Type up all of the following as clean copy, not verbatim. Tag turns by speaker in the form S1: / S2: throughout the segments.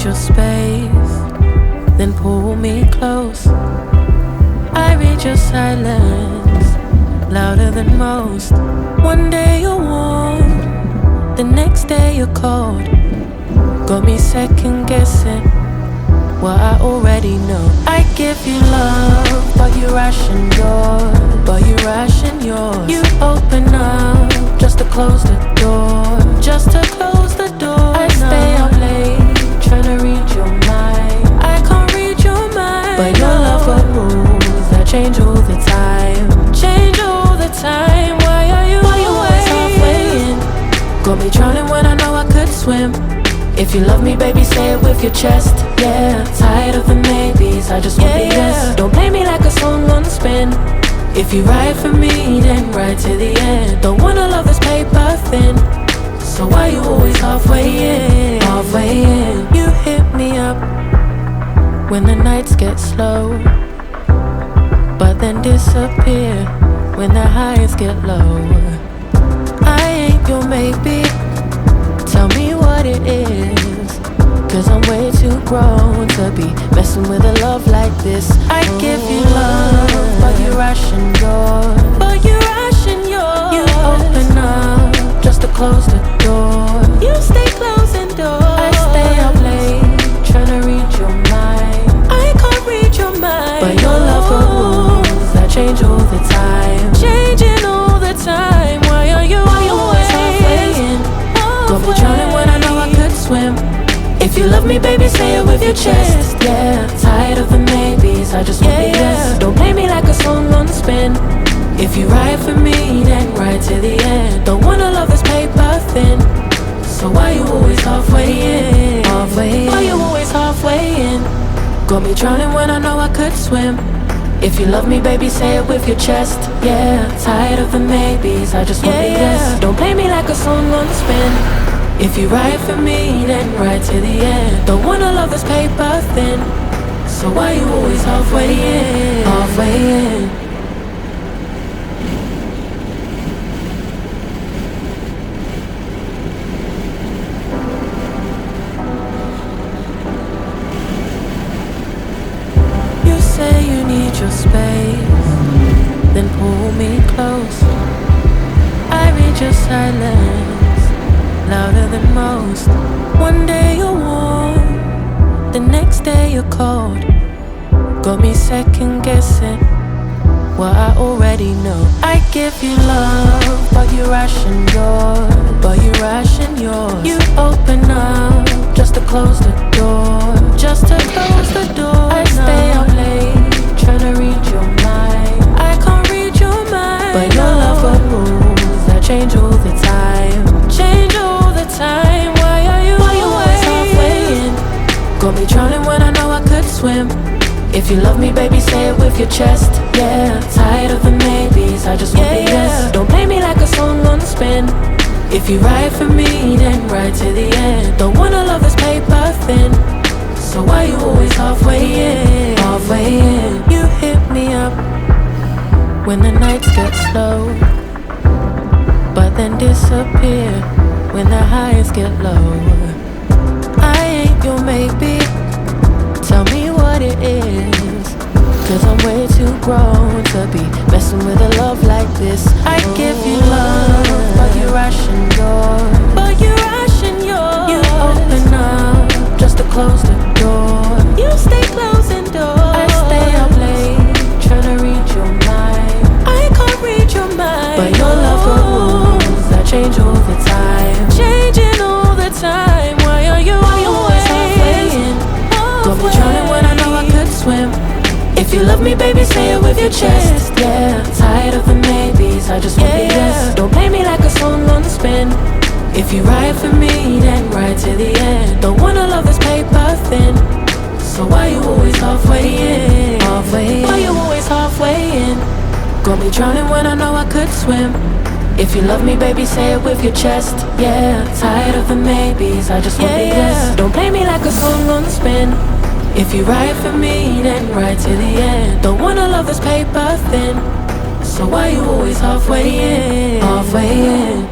S1: your space, then pull me close. I read your silence, louder than most. One day you're warm, the next day you're cold. Got me second guessing what I already know. I give you love, but you ration yours. You open up just to close the door. Just to close the door. I stay up late, trying to read your mind. I can't read your mind, but your love got rules that change all the time. Change all the time. Why are you always halfway in? Got me drowning when I know I could swim. If you love me, baby, say it with your chest. Yeah, tired of the maybes, I just want the yes. Don't play me like a song on spin. If you ride for me, then ride to the end. Don't wanna love this paper thin. So why you always halfway in? Halfway in. You hit me up when the nights get slow, but then disappear when the highs get low. I ain't your maybe, tell me what it is, 'cause I'm way too grown to be messing with a love like this. I give you love, but you ration yours. You open up just to close the door. You stay closing doors. I stay up late, trying to read your mind. I can't read your mind, but your love got rules that change all the time. Changing all the time. Why are you always halfway in? Got me drowning when I know I could swim. If you love me, baby, say it with your chest. Yeah, tired of the maybes, I just want the yes. Don't play me like a song on spin. If you ride for me, then ride to the end. Don't wanna love this paper thin. So why you always halfway in? Why you always halfway in? Got me drowning when I know I could swim. If you love me, baby, say it with your chest. Yeah, tired of the maybes, I just want the yes. Don't play me like a song on spin. If you ride for me, then ride to the end. Don't wanna love this paper thin. So why you always halfway in? Halfway in. You say you need your space, then pull me close. I read your silence, louder than most. One day you're warm, the next day you're cold. Got me second guessing what I already know. I give you love, but you ration yours. You open up just to close the door. Just to close the door. I stay up late, trying to read your mind. I can't read your mind, but your love got rules that change all the time. Change all the time. Why are you always halfway in? Got me drowning when I know I could swim. If you love me, baby, say it with your chest. Yeah, tired of the maybes, I just want the yes. Don't play me like a song on spin. If you ride for me, then ride to the end. Don't wanna love this paper thin. So why you always halfway in? Halfway in. You hit me up when the nights get slow, but then disappear when the highs get low. I ain't your maybe, tell me what it is, 'cause I'm way too grown to be messing with a love like this. I give you love, but you ration yours. You open up just to close the door. You stay closing doors. I stay up late, trying to read your mind. I can't read your mind, but your love got rules that change all the time. Changing all the time. Why are you always halfway in? Got me drowning when I know I could swim. If you love me, baby, say it with your chest. Yeah, tired of the maybes, I just want the yes. Don't play me like a song on spin. If you ride for me, then ride to the end. Don't wanna love this paper thin. So why you always halfway in? Why you always halfway in? Got me drowning when I know I could swim. If you love me, baby, say it with your chest. Yeah, tired of the maybes, I just want the yes. Don't play me like a song on spin. If you ride for me, then ride to the end. Don't wanna love this paper thin. So why you always halfway in? Halfway in.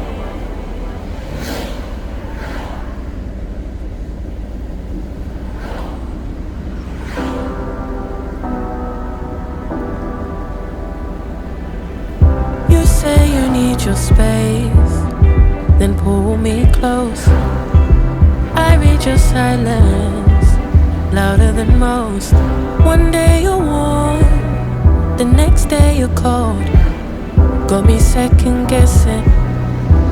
S1: say you need your space, then pull me close. I read your silence, louder than most. One day you're warm, the next day you're cold. Got me second guessing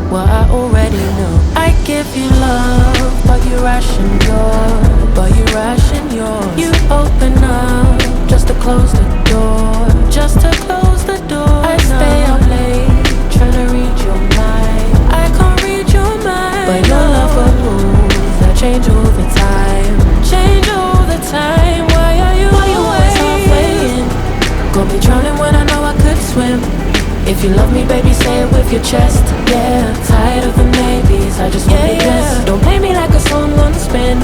S1: what I already know. I give you love, but you ration yours. You open up just to close the door, just to close the door. I stay up late, trying to read your mind. I can't read your mind, but your love got rules that change all the time. Change all the time. Why are you always halfway in? Got me drowning when I know I could swim. If you love me, baby, say it with your chest. Yeah, tired of the maybes, I just want the yes. Don't play me like a song on spin.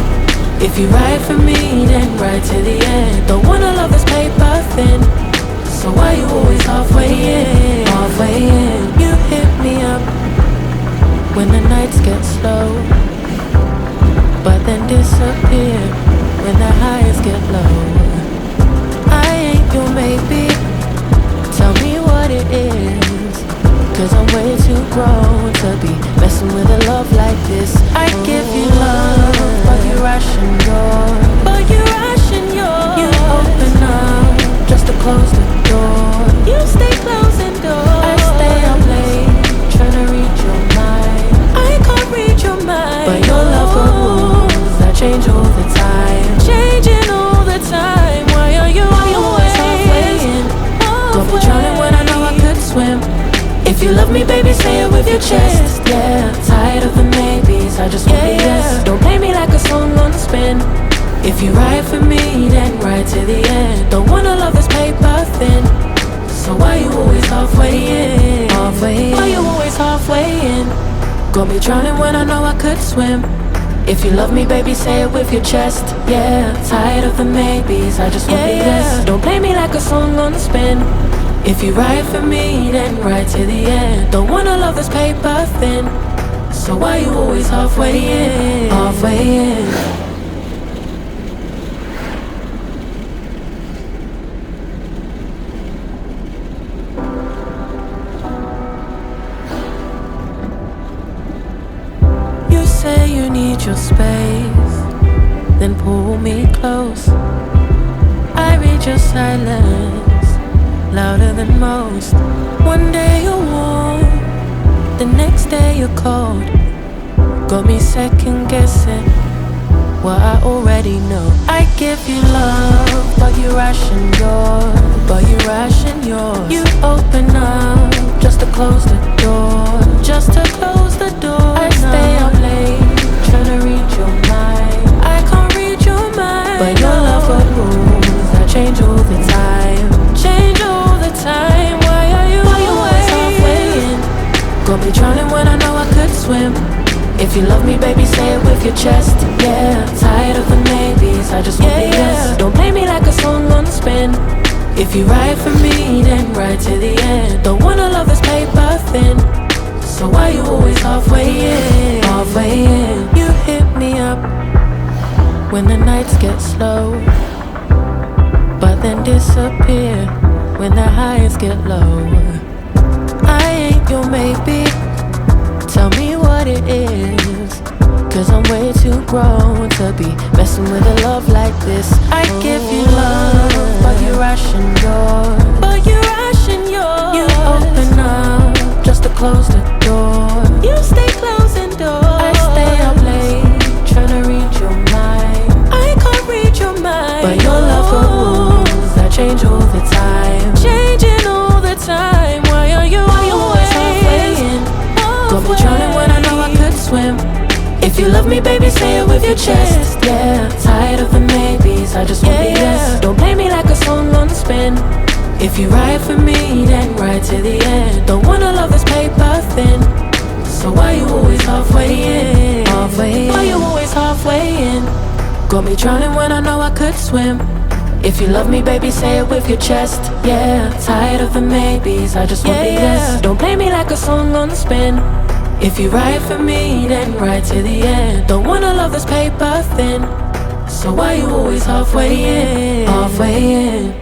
S1: If you ride for me, then ride to the end. Don't wanna love this paper thin, so why you always halfway in? Halfway in. You hit me up when the nights get slow, but then disappear when the highs get low. I ain't your maybe, tell me what it is, 'cause I'm way too grown to be messing with a love like this. I give you love, but you ration yours. You open up just to close the door. You stay closing doors. I stay up late, trying to read your mind. I can't read your mind, but your love got rules that change all the time. Changing all the time. Why are you always halfway in? Got me drowning when I know I could swim. If you love me, baby, say it with your chest. Yeah, tired of the maybes, I just want the yes. Don't play me like a song on spin. If you ride for me, then ride to the end. Don't wanna love this paper thin, so why you always halfway in? Halfway in. Why you always halfway in? Got me drowning when I know I could swim. If you love me, baby, say it with your chest. Yeah, tired of the maybes, I just want the yes. Don't play me like a song on spin. If you ride for me, then ride to the end. Don't wanna love this paper thin, so why you always halfway in? Halfway in. You say you need your space, then pull me close. I read your silence, louder than most. One day you're warm, the next day you're cold. Got me second guessing what I already know. I give you love, but you ration yours. You open up just to close the door, just to close the door. I stay up late, trying to read your mind. I can't read your mind, but your love got rules that change all the time. Change all the time. Why are you always halfway in? Got me drowning when I know I could swim. If you love me, baby, say it with your chest. Yeah, tired of the maybes, I just want the yes. Don't play me like a song on spin. If you ride for me, then ride to the end. Don't wanna love this paper thin, so why you always halfway in? Halfway in. You hit me up when the nights get slow, but then disappear when the highs get low. I ain't your maybe, tell me what it is, 'cause I'm way too grown to be messing with a love like this. I give you love, but you ration yours. You open up just to close the door. You stay closing doors. I stay up late, trying to read your mind. I can't read your mind, but your love got rules that change all the time. Changing all the time. Why are you always halfway in? Got me drowning when I know I could swim. If you love me, baby, say it with your chest. Yeah, tired of the maybes, I just want the yes. Don't play me like a song on spin. If you ride for me, then ride to the end. Don't wanna love this paper thin, so why you always halfway in? Halfway in. Why you always halfway in? Got me drowning when I know I could swim. If you love me, baby, say it with your chest. Yeah, tired of the maybes, I just want the yes. Don't play me like a song on spin. If you ride for me, then ride to the end. Don't wanna love this paper thin, so why you always halfway in? Halfway in.